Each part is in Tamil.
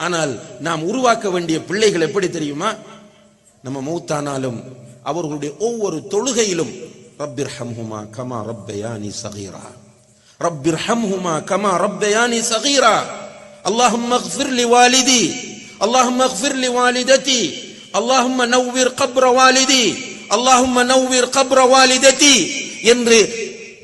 ஆனால் நாம் உருவாக்க வேண்டிய பிள்ளைகள் எப்படி தெரியுமா? நம்ம மௌத்தானாலும் அவர்களுடைய ஒவ்வொரு தொழுகையிலும் ரப்பிர்ஹம்ஹுமா கமா ரப்பயானி ஸகீரா, ரப்பிர்ஹம்ஹுமா கமா ரப்பயானி ஸகீரா, அல்லாஹும்ம இக்ஃபிர் லிவாலிதி, அல்லாஹும்ம இக்ஃபிர் லிவாலிததி, அல்லாஹும்ம நவ்விர் கப்ர வாலிதி, அல்லாஹும்ம நவ்விர் கப்ர வாலிததி என்று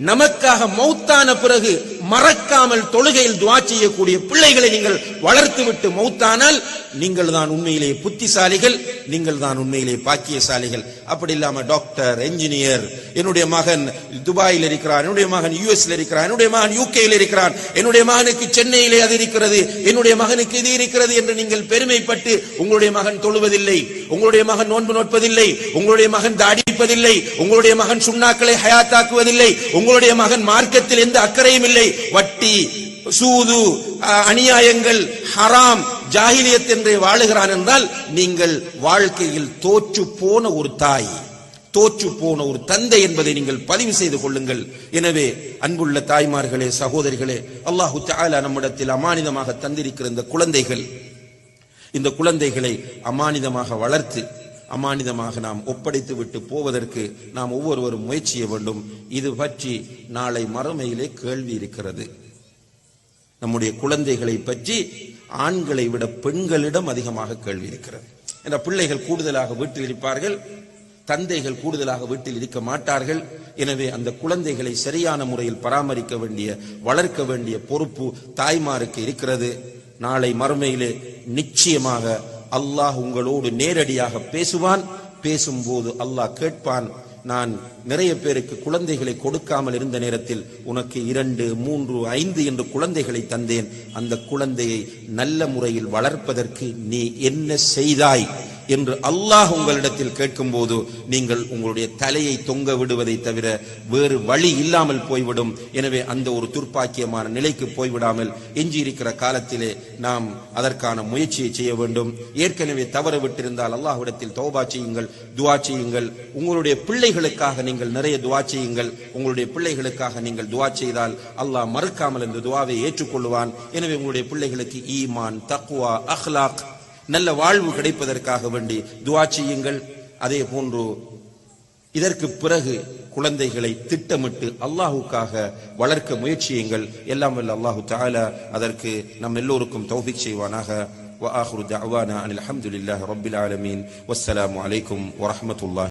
நமக்காக மௌத்தான பிறகு மறக்காமல் தொழுகையில் துஆ செய்யக்கூடிய பிள்ளைகளை நீங்கள் வளர்த்துவிட்டு மௌத்தானால் நீங்கள் தான் உண்மையிலேயே புத்திசாலிகள், நீங்கள் தான் உண்மையிலேயே பாக்கியசாலிகள். அப்படி இல்லாம டாக்டர், என்ஜினியர், என்னுடைய மகன் துபாயில் இருக்கிறான், என்னுடைய மகன் யுஎஸ்ல இருக்கிறான், என்னுடைய மகன் யூகேயில் இருக்கிறான், என்னுடைய மகனுக்கு சென்னையிலே அது இருக்கிறது, என்னுடைய மகனுக்கு இது இருக்கிறது என்று நீங்கள் பெருமைப்பட்டு உங்களுடைய மகன் தொழுவதில்லை, உங்களுடைய மகன் நோன்பு நோட்பதில்லை, உங்களுடைய மகன் தாடிப்பதில்லை, உங்களுடைய மகன் சுண்ணாக்களை ஹயாத்தாக்குவதில்லை, உங்களுடைய மகன் மார்க்கத்தில் எந்த அக்கறையும் இல்லை, வட்டி, சூது, அநியாயங்கள், ஹராம், ஜாஹிலியத் என்றே வாழுகிறான் என்றால் நீங்கள் வாழ்க்கையில் தோற்று போன ஒரு தாய், தோற்று போன ஒரு தந்தை என்பதை நீங்கள் பதிவு செய்து கொள்ளுங்கள். எனவே அன்புள்ள தாய்மார்களே, சகோதரிகளே, அல்லாஹு தஆலா நம்மிடத்தில் அமானிதமாக தந்திருக்கிற இந்த குழந்தைகள், இந்த குழந்தைகளை அமானிதமாக வளர்த்து அமானிதமாக நாம் ஒப்படைத்து விட்டு போவதற்கு நாம் ஒவ்வொருவரும் முயற்சி செய்ய வேண்டும். இது பற்றி நாளை மறுமையிலே கேள்வி இருக்கிறது. நம்முடைய குழந்தைகளை பற்றி ஆண்களை விட பெண்களிடம் அதிகமாக கேள்வி இருக்கிறது. என்ற பிள்ளைகள் கூடுதலாக வீட்டில் இருப்பார்கள், தந்தைகள் கூடுதலாக வீட்டில் இருக்க மாட்டார்கள். எனவே அந்த குழந்தைகளை சரியான முறையில் பராமரிக்க வேண்டிய, வளர்க்க வேண்டிய பொறுப்பு தாய்மாருக்கு இருக்கிறது. நாளை மறுமையிலே நிச்சயமாக அல்லாஹ் உங்களோடு நேரடியாக பேசுவான். பேசும்போது அல்லாஹ் கேட்பான், நான் நிறைய பேருக்கு குழந்தைகளை கொடுக்காமல் இருந்த நேரத்தில் உனக்கு 2, 3, 5 என்று குழந்தைகளை தந்தேன். அந்த குழந்தையை நல்ல முறையில் வளர்ப்பதற்கு நீ என்ன செய்தாய் என்று அல்லாஹ் உங்களிடத்தில் கேட்கும் போது நீங்கள் உங்களுடைய தலையை தொங்க விடுவதை தவிர வேறு வழி இல்லாமல் போய்விடும். எனவே அந்த ஒரு துர்ப்பாக்கியமான நிலைக்கு போய்விடாமல் எஞ்சியிருக்கிற காலத்திலே நாம் அதற்கான முயற்சியை செய்ய வேண்டும். ஏற்கனவே தவறு விட்டிருந்தால் அல்லாஹ்விடத்தில் தௌபா செய்யுங்கள், துஆ செய்யுங்கள். உங்களுடைய பிள்ளைகளுக்காக நீங்கள் நிறைய துஆ செய்யுங்கள். உங்களுடைய பிள்ளைகளுக்காக நீங்கள் துஆ செய்தால் அல்லாஹ் மறுக்காமல் இந்த துஆவை ஏற்றுக்கொள்வான். எனவே உங்களுடைய பிள்ளைகளுக்கு ஈமான், தக்வா, அஹ்லாக், நல்ல வாழ்வு கிடைப்பதற்காக வேண்டி துஆ செய்யுங்கள். அதே போன்று இதற்கு பிறகு குழந்தைகளை திட்டமிட்டு அல்லாஹ்வுக்காக வளர்க்க முயற்சியுங்கள். எல்லாம் வல்ல அல்லாஹு தஆலா அதற்கு நம் எல்லோருக்கும் தௌஃபீக் செய்வானாக. வ ஆகிரு தஅவானா அனில் ஹம்துலில்லாஹி ரப்பில் ஆலமீன். வஸ்ஸலாமு அலைக்கும் வரஹ்மத்துல்லாஹி